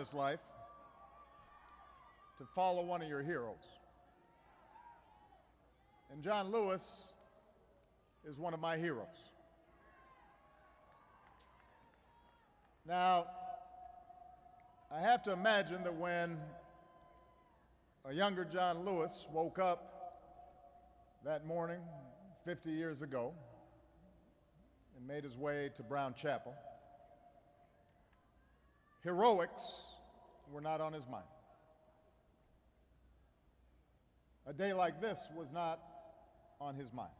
this life to follow one of your heroes. And John Lewis is one of my heroes. Now, I have to imagine that when a younger John Lewis woke up that morning 50 years ago and made his way to Brown Chapel, heroics were not on his mind. A day like this was not on his mind.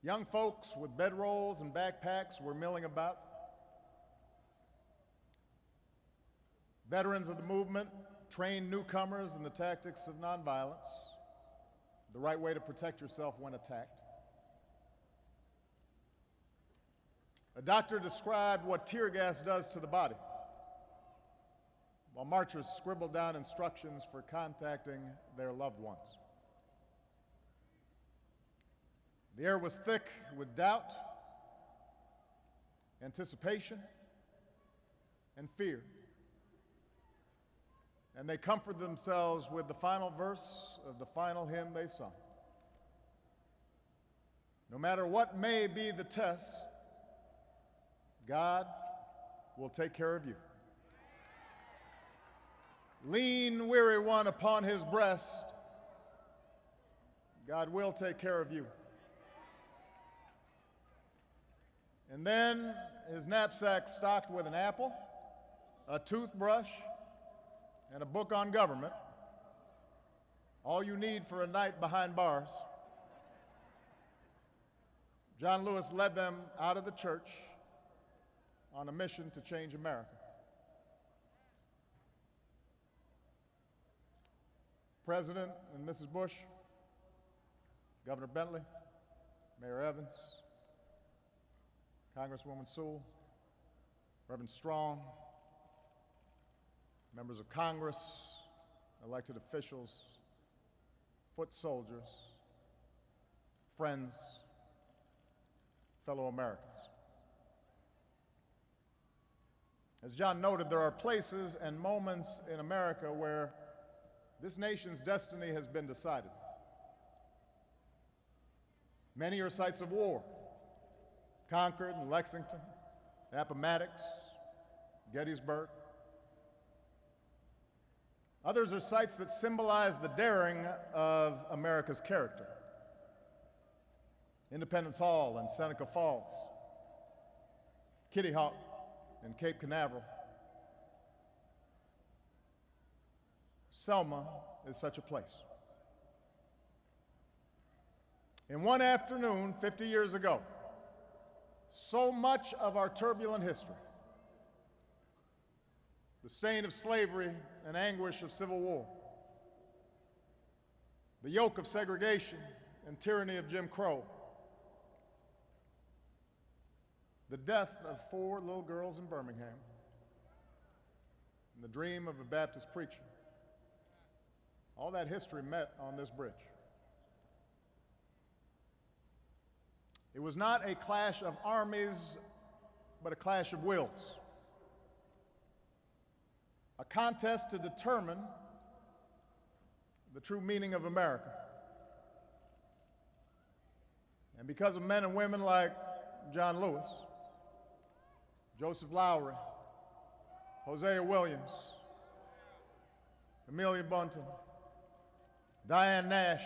Young folks with bedrolls and backpacks were milling about. Veterans of the movement trained newcomers in the tactics of nonviolence, the right way to protect yourself when attacked. A doctor described what tear gas does to the body, while marchers scribbled down instructions for contacting their loved ones. The air was thick with doubt, anticipation, and fear. And they comforted themselves with the final verse of the final hymn they sung. No matter what may be the test, God will take care of you. Lean, weary one upon his breast, God will take care of you. And then his knapsack stocked with an apple, a toothbrush, and a book on government, all you need for a night behind bars. John Lewis led them out of the church on a mission to change America. President and Mrs. Bush, Governor Bentley, Mayor Evans, Congresswoman Sewell, Reverend Strong, members of Congress, elected officials, foot soldiers, friends, fellow Americans. As John noted, there are places and moments in America where this nation's destiny has been decided. Many are sites of war: Concord and Lexington, Appomattox, Gettysburg. Others are sites that symbolize the daring of America's character: Independence Hall and Seneca Falls, Kitty Hawk and Cape Canaveral. Selma is such a place. In one afternoon, 50 years ago, so much of our turbulent history, the stain of slavery and anguish of civil war, the yoke of segregation and tyranny of Jim Crow, the death of 4 little girls in Birmingham, and the dream of a Baptist preacher, all that history met on this bridge. It was not a clash of armies, but a clash of wills. A contest to determine the true meaning of America. And because of men and women like John Lewis, Joseph Lowry, Hosea Williams, Amelia Bunton, Diane Nash,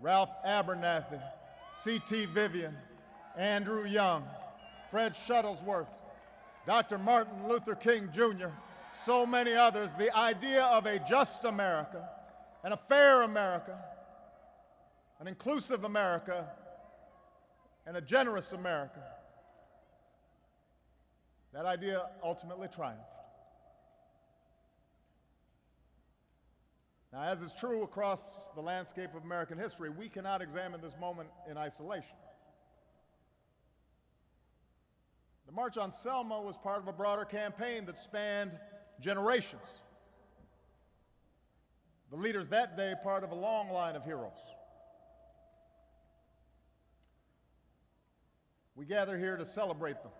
Ralph Abernathy, C.T. Vivian, Andrew Young, Fred Shuttlesworth, Dr. Martin Luther King Jr., so many others, the idea of a just America, and a fair America, an inclusive America, and a generous America, that idea ultimately triumphed. Now, as is true across the landscape of American history, we cannot examine this moment in isolation. The March on Selma was part of a broader campaign that spanned generations. The leaders that day, part of a long line of heroes. We gather here to celebrate them,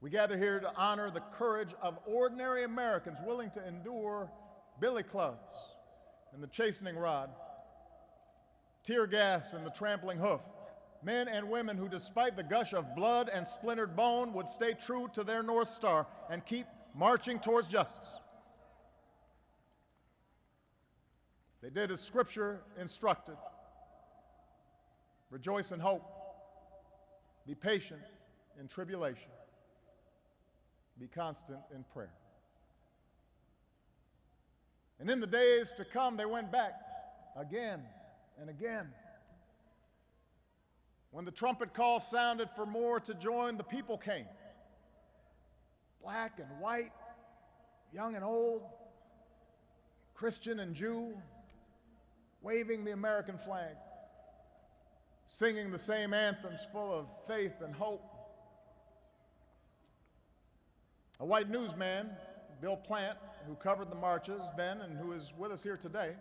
We gather here to honor the courage of ordinary Americans willing to endure billy clubs and the chastening rod, tear gas and the trampling hoof, men and women who, despite the gush of blood and splintered bone, would stay true to their North Star and keep marching towards justice. They did as Scripture instructed. Rejoice in hope. Be patient in tribulation. Be constant in prayer. And in the days to come, they went back again and again. When the trumpet call sounded for more to join, the people came. Black and white, young and old, Christian and Jew, waving the American flag, singing the same anthems full of faith and hope. A white newsman, Bill Plant, who covered the marches then and who is with us here today,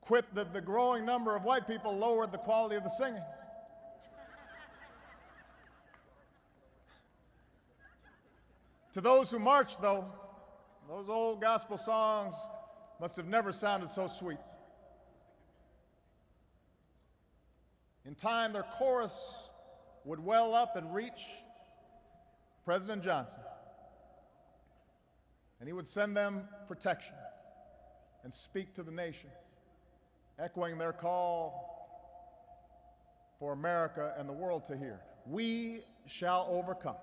quipped that the growing number of white people lowered the quality of the singing. To those who marched, though, those old gospel songs must have never sounded so sweet. In time, their chorus would well up and reach President Johnson, and he would send them protection and speak to the nation, echoing their call for America and the world to hear. We shall overcome.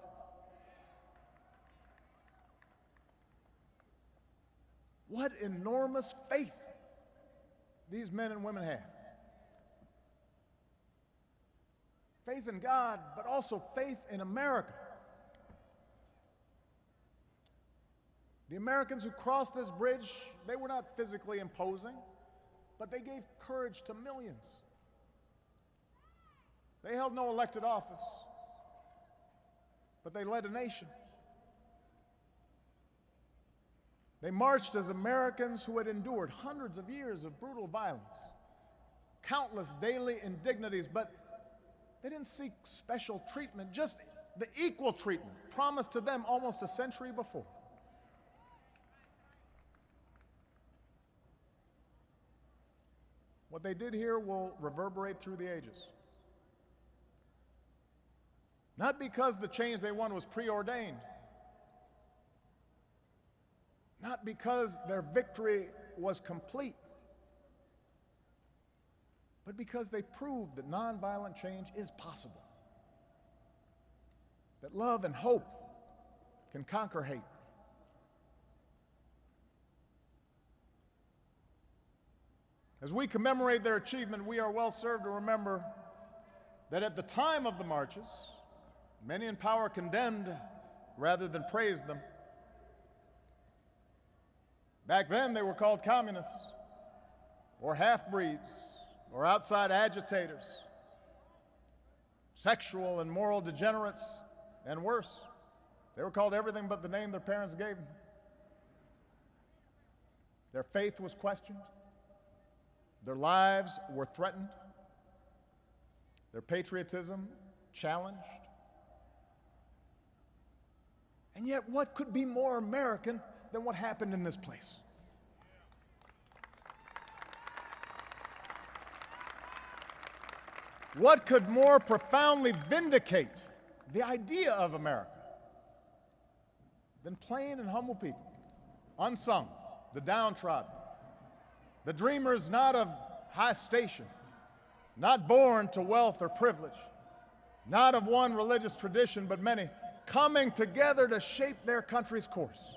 What enormous faith these men and women have. Faith in God, but also faith in America. The Americans who crossed this bridge, they were not physically imposing, but they gave courage to millions. They held no elected office, but they led a nation. They marched as Americans who had endured hundreds of years of brutal violence, countless daily indignities, but they didn't seek special treatment, just the equal treatment promised to them almost a century before. What they did here will reverberate through the ages. Not because the change they won was preordained, not because their victory was complete, but because they proved that nonviolent change is possible, that love and hope can conquer hate. As we commemorate their achievement, we are well served to remember that at the time of the marches, many in power condemned rather than praised them. Back then, they were called communists, or half-breeds, or outside agitators, sexual and moral degenerates, and worse. They were called everything but the name their parents gave them. Their faith was questioned. Their lives were threatened. Their patriotism challenged. And yet, what could be more American than what happened in this place? What could more profoundly vindicate the idea of America than plain and humble people, unsung, the downtrodden, the dreamers not of high station, not born to wealth or privilege, not of one religious tradition, but many, coming together to shape their country's course?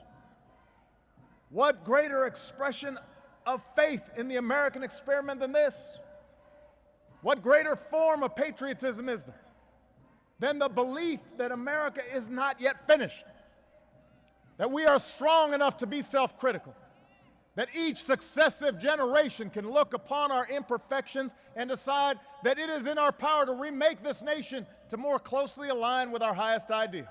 What greater expression of faith in the American experiment than this? What greater form of patriotism is there than the belief that America is not yet finished, that we are strong enough to be self-critical, that each successive generation can look upon our imperfections and decide that it is in our power to remake this nation to more closely align with our highest ideals?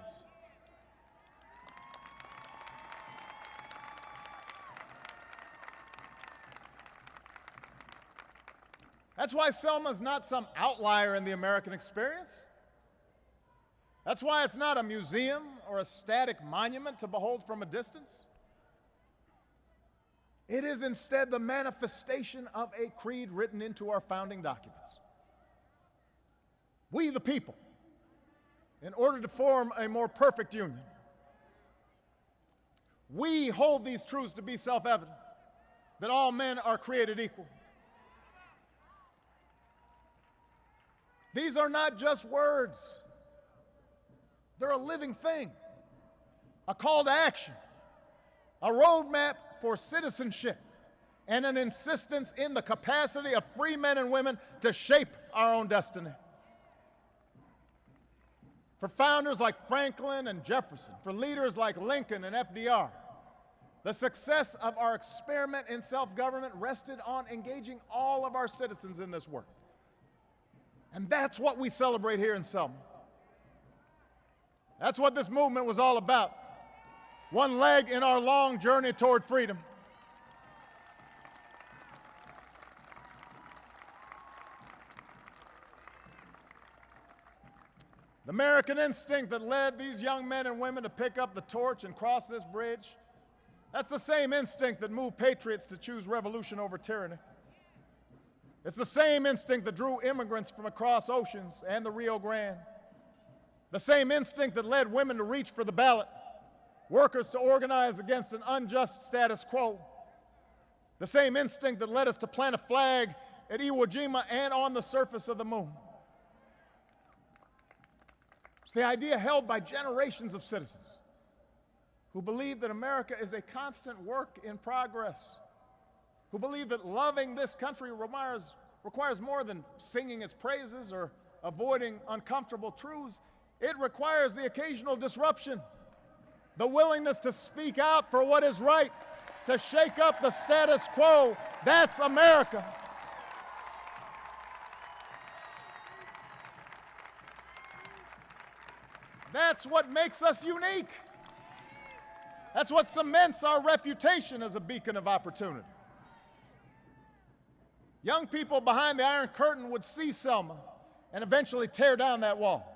That's why Selma is not some outlier in the American experience. That's why it's not a museum or a static monument to behold from a distance. It is instead the manifestation of a creed written into our founding documents. We, the people, in order to form a more perfect union, we hold these truths to be self-evident, that all men are created equal. These are not just words. They're a living thing, a call to action, a roadmap for citizenship, and an insistence in the capacity of free men and women to shape our own destiny. For founders like Franklin and Jefferson, for leaders like Lincoln and FDR, the success of our experiment in self-government rested on engaging all of our citizens in this work. And that's what we celebrate here in Selma. That's what this movement was all about. One leg in our long journey toward freedom. The American instinct that led these young men and women to pick up the torch and cross this bridge, that's the same instinct that moved patriots to choose revolution over tyranny. It's the same instinct that drew immigrants from across oceans and the Rio Grande. The same instinct that led women to reach for the ballot, workers to organize against an unjust status quo. The same instinct that led us to plant a flag at Iwo Jima and on the surface of the moon. It's the idea held by generations of citizens who believe that America is a constant work in progress, who believe that loving this country requires more than singing its praises or avoiding uncomfortable truths. It requires the occasional disruption, the willingness to speak out for what is right, to shake up the status quo. That's America. That's what makes us unique. That's what cements our reputation as a beacon of opportunity. Young people behind the Iron Curtain would see Selma and eventually tear down that wall.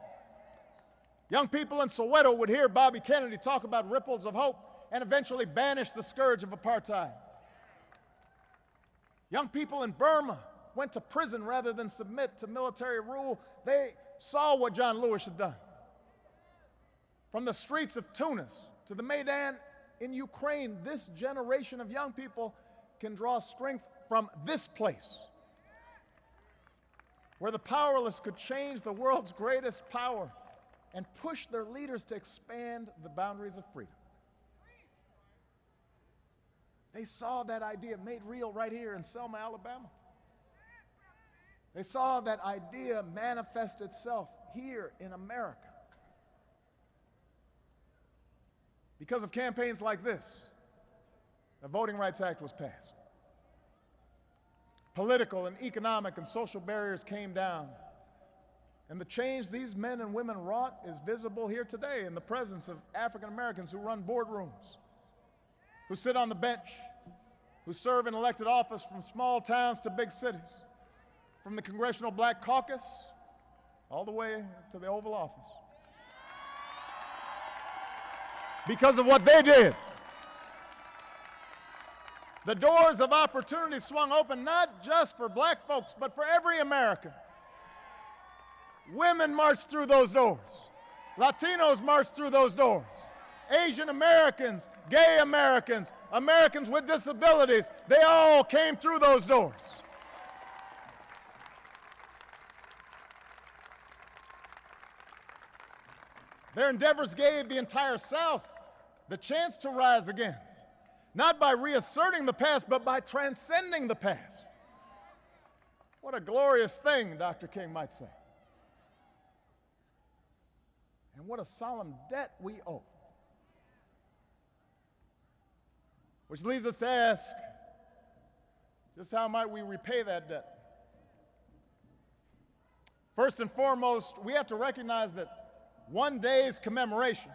Young people in Soweto would hear Bobby Kennedy talk about ripples of hope and eventually banish the scourge of apartheid. Young people in Burma went to prison rather than submit to military rule. They saw what John Lewis had done. From the streets of Tunis to the Maidan in Ukraine, this generation of young people can draw strength from this place, where the powerless could change the world's greatest power and push their leaders to expand the boundaries of freedom. They saw that idea made real right here in Selma, Alabama. They saw that idea manifest itself here in America. Because of campaigns like this, the Voting Rights Act was passed. Political and economic and social barriers came down. And the change these men and women wrought is visible here today in the presence of African Americans who run boardrooms, who sit on the bench, who serve in elected office from small towns to big cities, from the Congressional Black Caucus all the way to the Oval Office. Because of what they did. The doors of opportunity swung open not just for black folks, but for every American. Women marched through those doors. Latinos marched through those doors. Asian Americans, gay Americans, Americans with disabilities, they all came through those doors. Their endeavors gave the entire South the chance to rise again, not by reasserting the past, but by transcending the past. What a glorious thing, Dr. King might say. And what a solemn debt we owe. Which leads us to ask, just how might we repay that debt? First and foremost, we have to recognize that one day's commemoration,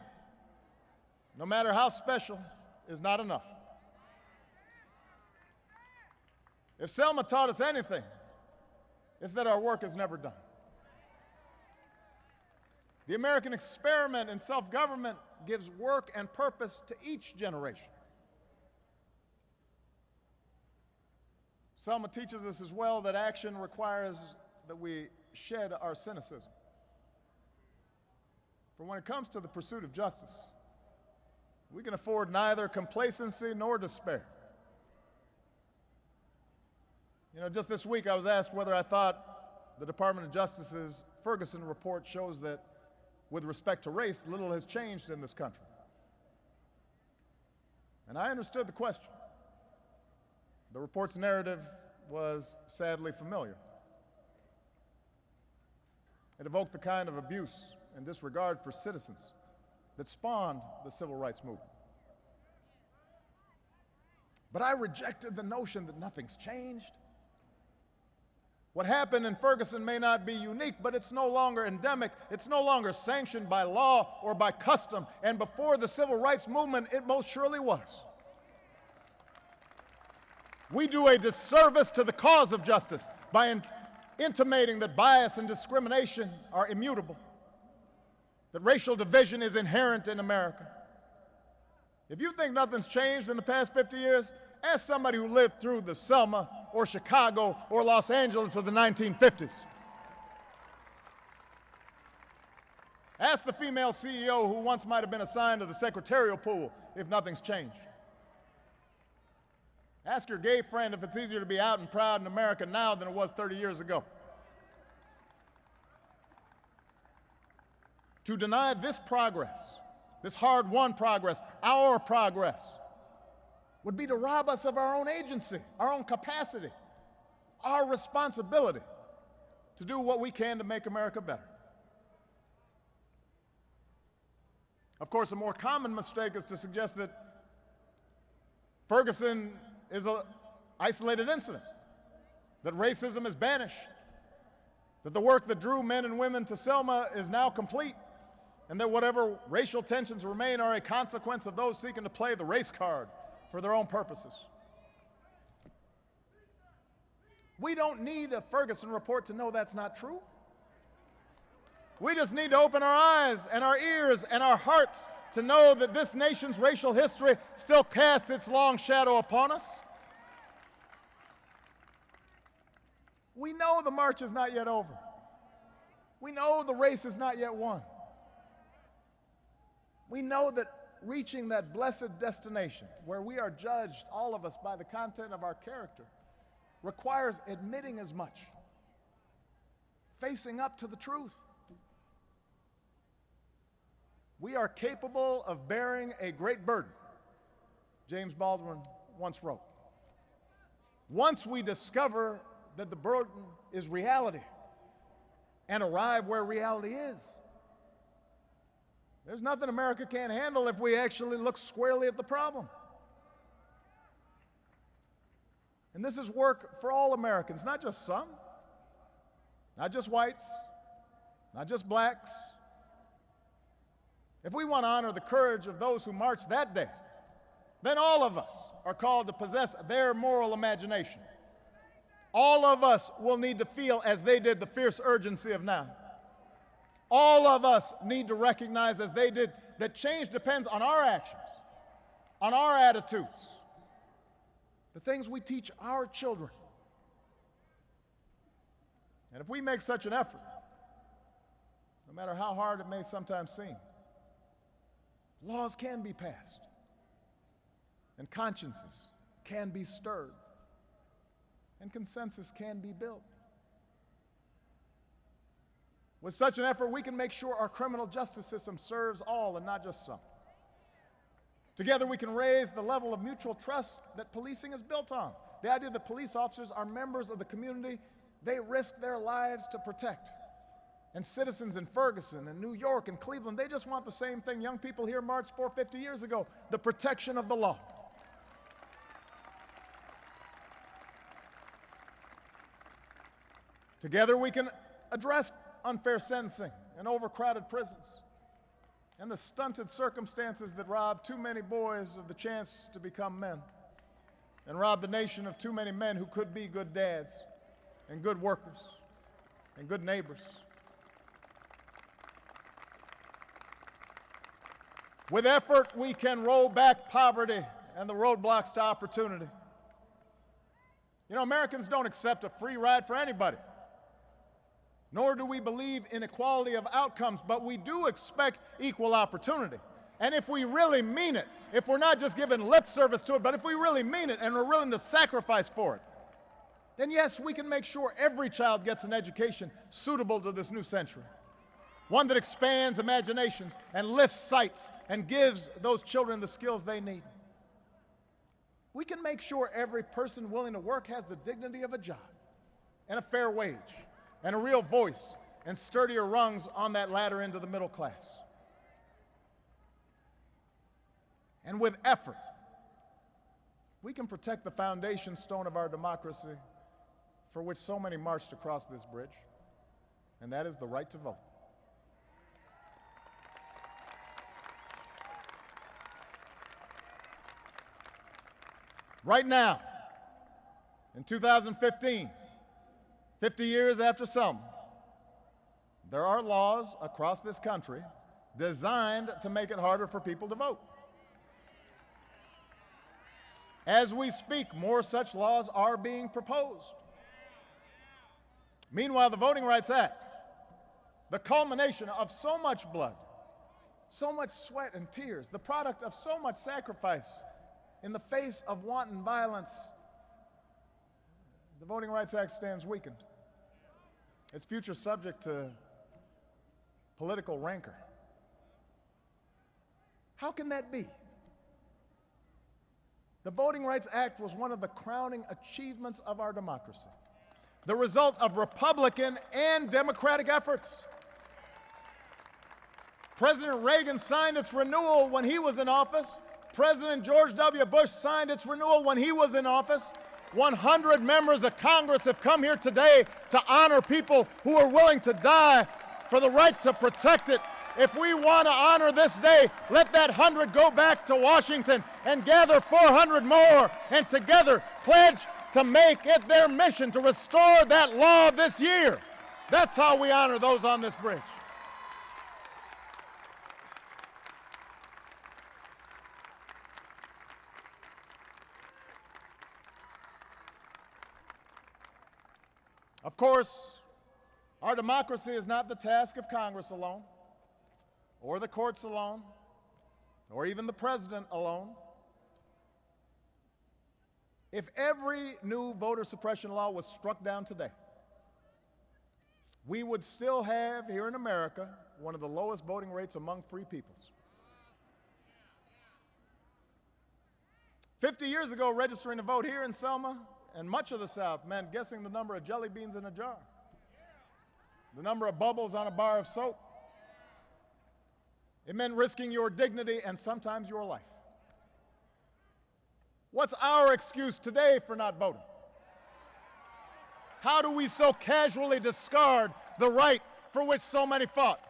no matter how special, is not enough. If Selma taught us anything, it's that our work is never done. The American experiment in self-government gives work and purpose to each generation. Selma teaches us as well that action requires that we shed our cynicism. For when it comes to the pursuit of justice, we can afford neither complacency nor despair. Just this week I was asked whether I thought the Department of Justice's Ferguson report shows that, with respect to race, little has changed in this country. And I understood the question. The report's narrative was sadly familiar. It evoked the kind of abuse and disregard for citizens that spawned the civil rights movement. But I rejected the notion that nothing's changed. What happened in Ferguson may not be unique, but it's no longer endemic. It's no longer sanctioned by law or by custom. And before the civil rights movement, it most surely was. We do a disservice to the cause of justice by intimating that bias and discrimination are immutable, that racial division is inherent in America. If you think nothing's changed in the past 50 years, ask somebody who lived through the Selma or Chicago or Los Angeles of the 1950s. Ask the female CEO who once might have been assigned to the secretarial pool if nothing's changed. Ask your gay friend if it's easier to be out and proud in America now than it was 30 years ago. To deny this progress, this hard-won progress, our progress, would be to rob us of our own agency, our own capacity, our responsibility to do what we can to make America better. Of course, a more common mistake is to suggest that Ferguson is an isolated incident, that racism is banished, that the work that drew men and women to Selma is now complete, and that whatever racial tensions remain are a consequence of those seeking to play the race card for their own purposes. We don't need a Ferguson report to know that's not true. We just need to open our eyes and our ears and our hearts to know that this nation's racial history still casts its long shadow upon us. We know the march is not yet over. We know the race is not yet won. We know that reaching that blessed destination where we are judged, all of us, by the content of our character requires admitting as much, facing up to the truth. We are capable of bearing a great burden, James Baldwin once wrote. Once we discover that the burden is reality and arrive where reality is. There's nothing America can't handle if we actually look squarely at the problem. And this is work for all Americans, not just some, not just whites, not just blacks. If we want to honor the courage of those who marched that day, then all of us are called to possess their moral imagination. All of us will need to feel as they did the fierce urgency of now. All of us need to recognize, as they did, that change depends on our actions, on our attitudes, the things we teach our children. And if we make such an effort, no matter how hard it may sometimes seem, laws can be passed, and consciences can be stirred, and consensus can be built. With such an effort, we can make sure our criminal justice system serves all and not just some. Together, we can raise the level of mutual trust that policing is built on. The idea that police officers are members of the community they risk their lives to protect. And citizens in Ferguson and New York and Cleveland, they just want the same thing young people here marched for 50 years ago, the protection of the law. Together, we can address unfair sentencing and overcrowded prisons and the stunted circumstances that rob too many boys of the chance to become men and rob the nation of too many men who could be good dads and good workers and good neighbors. With effort, we can roll back poverty and the roadblocks to opportunity. You know, Americans don't accept a free ride for anybody, nor do we believe in equality of outcomes, but we do expect equal opportunity. And if we really mean it, if we're not just giving lip service to it, but if we really mean it and we're willing to sacrifice for it, then yes, we can make sure every child gets an education suitable to this new century. One that expands imaginations and lifts sights and gives those children the skills they need. We can make sure every person willing to work has the dignity of a job and a fair wage and a real voice and sturdier rungs on that ladder into the middle class. And with effort, we can protect the foundation stone of our democracy for which so many marched across this bridge, and that is the right to vote. Right now, in 2015, 50 years after Selma, there are laws across this country designed to make it harder for people to vote. As we speak, more such laws are being proposed. Meanwhile, the Voting Rights Act, the culmination of so much blood, so much sweat and tears, the product of so much sacrifice in the face of wanton violence, the Voting Rights Act stands weakened. Its future subject to political rancor. How can that be? The Voting Rights Act was one of the crowning achievements of our democracy, the result of Republican and Democratic efforts. President Reagan signed its renewal when he was in office. President George W. Bush signed its renewal when he was in office. 100 members of Congress have come here today to honor people who are willing to die for the right to protect it. If we want to honor this day, let that 100 go back to Washington and gather 400 more and together pledge to make it their mission to restore that law this year. That's how we honor those on this bridge. Of course, our democracy is not the task of Congress alone, or the courts alone, or even the president alone. If every new voter suppression law was struck down today, we would still have here in America one of the lowest voting rates among free peoples. 50 years ago, registering to vote here in Selma and much of the South meant guessing the number of jelly beans in a jar, the number of bubbles on a bar of soap. It meant risking your dignity and sometimes your life. What's our excuse today for not voting? How do we so casually discard the right for which so many fought?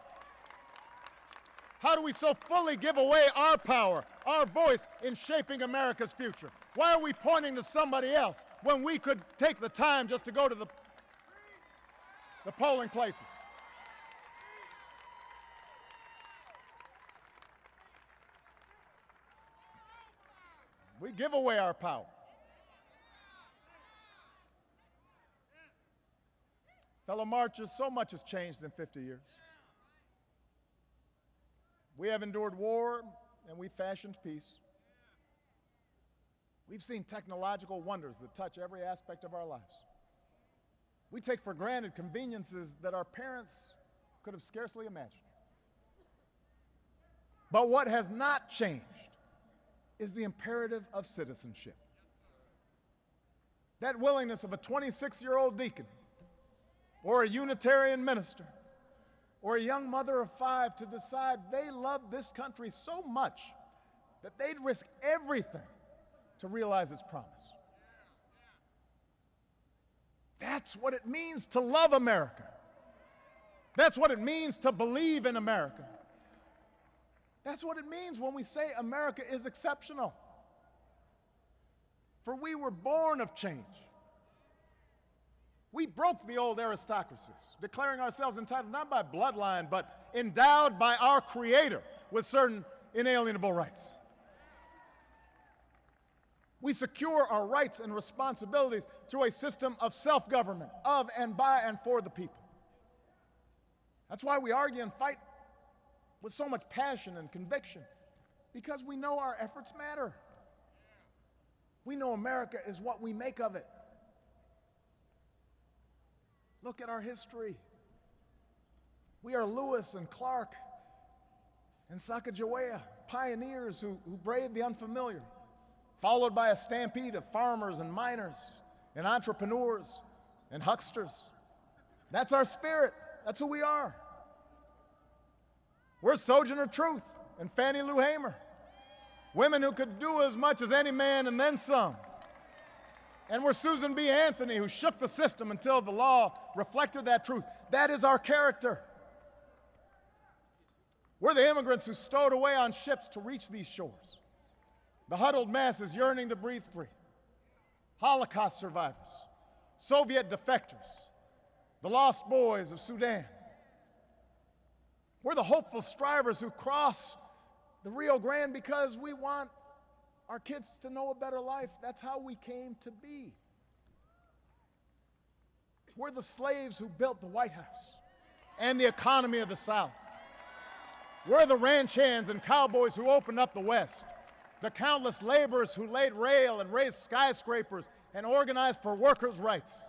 How do we so fully give away our power, our voice in shaping America's future? Why are we pointing to somebody else when we could take the time just to go to the polling places? We give away our power. Fellow marchers, so much has changed in 50 years. We have endured war and we fashioned peace. We've seen technological wonders that touch every aspect of our lives. We take for granted conveniences that our parents could have scarcely imagined. But what has not changed is the imperative of citizenship. That willingness of a 26-year-old deacon or a Unitarian minister or a young mother of 5 to decide they love this country so much that they'd risk everything to realize its promise. That's what it means to love America. That's what it means to believe in America. That's what it means when we say America is exceptional. For we were born of change. We broke the old aristocracies, declaring ourselves entitled not by bloodline, but endowed by our Creator with certain inalienable rights. We secure our rights and responsibilities through a system of self-government, of and by and for the people. That's why we argue and fight with so much passion and conviction, because we know our efforts matter. We know America is what we make of it. Look at our history. We are Lewis and Clark and Sacagawea, pioneers who braved the unfamiliar, followed by a stampede of farmers and miners and entrepreneurs and hucksters. That's our spirit. That's who we are. We're Sojourner Truth and Fannie Lou Hamer, women who could do as much as any man and then some. And we're Susan B. Anthony, who shook the system until the law reflected that truth. That is our character. We're the immigrants who stowed away on ships to reach these shores, the huddled masses yearning to breathe free, Holocaust survivors, Soviet defectors, the lost boys of Sudan. We're the hopeful strivers who cross the Rio Grande because we want our kids to know a better life. That's how we came to be. We're the slaves who built the White House and the economy of the South. We're the ranch hands and cowboys who opened up the West, the countless laborers who laid rail and raised skyscrapers and organized for workers' rights.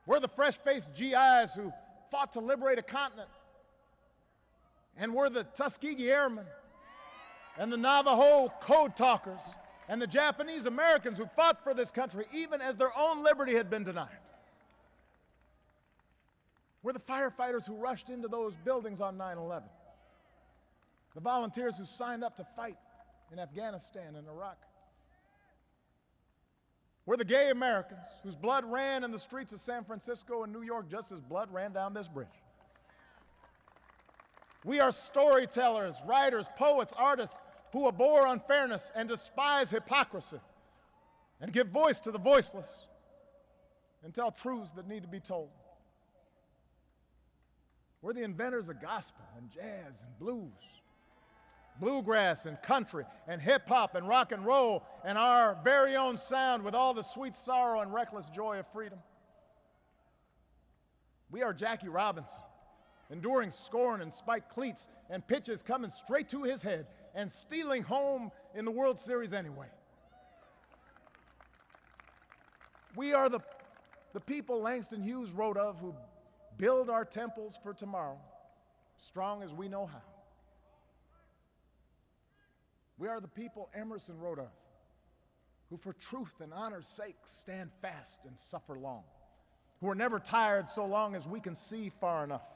We're the fresh-faced GIs who fought to liberate a continent. And we're the Tuskegee Airmen and the Navajo code talkers and the Japanese Americans who fought for this country even as their own liberty had been denied. We're the firefighters who rushed into those buildings on 9/11, the volunteers who signed up to fight in Afghanistan and Iraq. We're the gay Americans whose blood ran in the streets of San Francisco and New York just as blood ran down this bridge. We are storytellers, writers, poets, artists who abhor unfairness and despise hypocrisy and give voice to the voiceless and tell truths that need to be told. We're the inventors of gospel and jazz and blues, bluegrass and country and hip-hop and rock and roll and our very own sound with all the sweet sorrow and reckless joy of freedom. We are Jackie Robinson, enduring scorn and spiked cleats and pitches coming straight to his head and stealing home in the World Series anyway. We are the people Langston Hughes wrote of who build our temples for tomorrow, strong as we know how. We are the people Emerson wrote of, who for truth and honor's sake stand fast and suffer long, who are never tired so long as we can see far enough.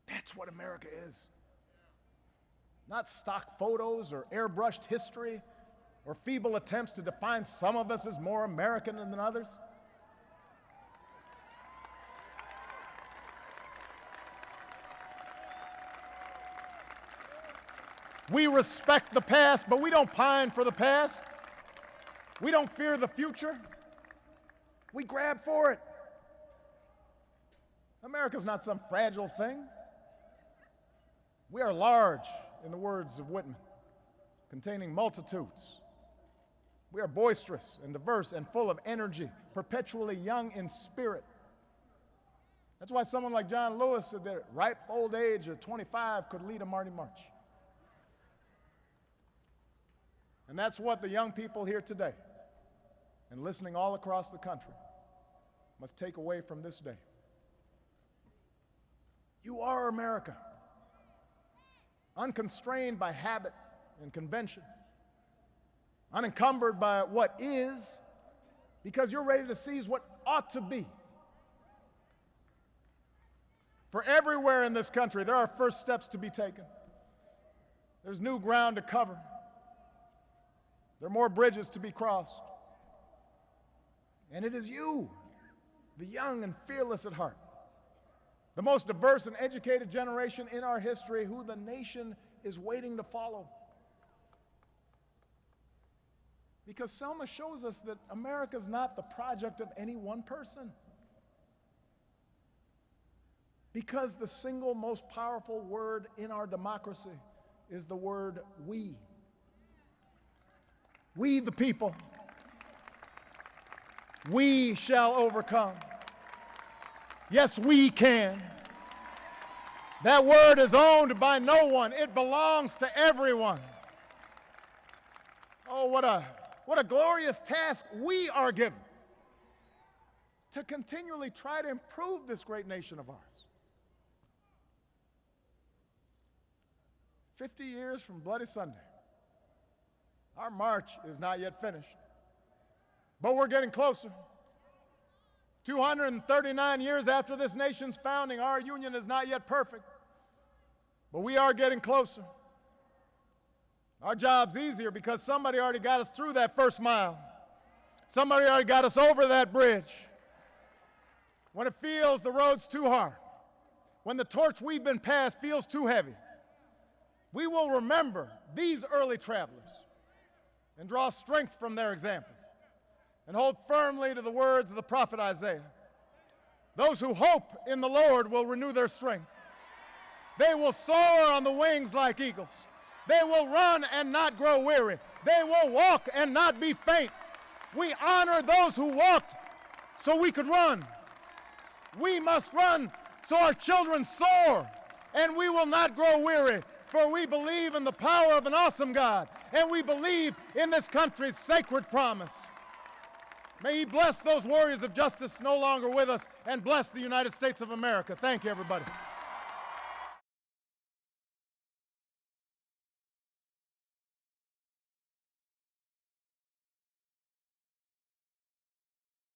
That's what America is. Not stock photos or airbrushed history or feeble attempts to define some of us as more American than others. We respect the past, but we don't pine for the past. We don't fear the future. We grab for it. America's not some fragile thing. We are large, in the words of Whitman, containing multitudes. We are boisterous and diverse and full of energy, perpetually young in spirit. That's why someone like John Lewis said that ripe old age of 25 could lead a Marty March. And that's what the young people here today and listening all across the country must take away from this day. You are America, unconstrained by habit and convention, unencumbered by what is, because you're ready to seize what ought to be. For everywhere in this country, there are first steps to be taken. There's new ground to cover. There are more bridges to be crossed. And it is you, the young and fearless at heart, the most diverse and educated generation in our history, who the nation is waiting to follow. Because Selma shows us that America is not the project of any one person. Because the single most powerful word in our democracy is the word we. We the people. We shall overcome. Yes, we can. That word is owned by no one. It belongs to everyone. Oh, what a glorious task we are given to continually try to improve this great nation of ours. 50 years from Bloody Sunday. Our march is not yet finished, but we're getting closer. 239 years after this nation's founding, our union is not yet perfect, but we are getting closer. Our job's easier because somebody already got us through that first mile. Somebody already got us over that bridge. When it feels the road's too hard, when the torch we've been passed feels too heavy, we will remember these early travelers and draw strength from their example and hold firmly to the words of the prophet Isaiah. Those who hope in the Lord will renew their strength. They will soar on the wings like eagles. They will run and not grow weary. They will walk and not be faint. We honor those who walked so we could run. We must run so our children soar, and we will not grow weary, for we believe in the power of an awesome God, and we believe in this country's sacred promise. May He bless those warriors of justice no longer with us, and bless the United States of America. Thank you, everybody.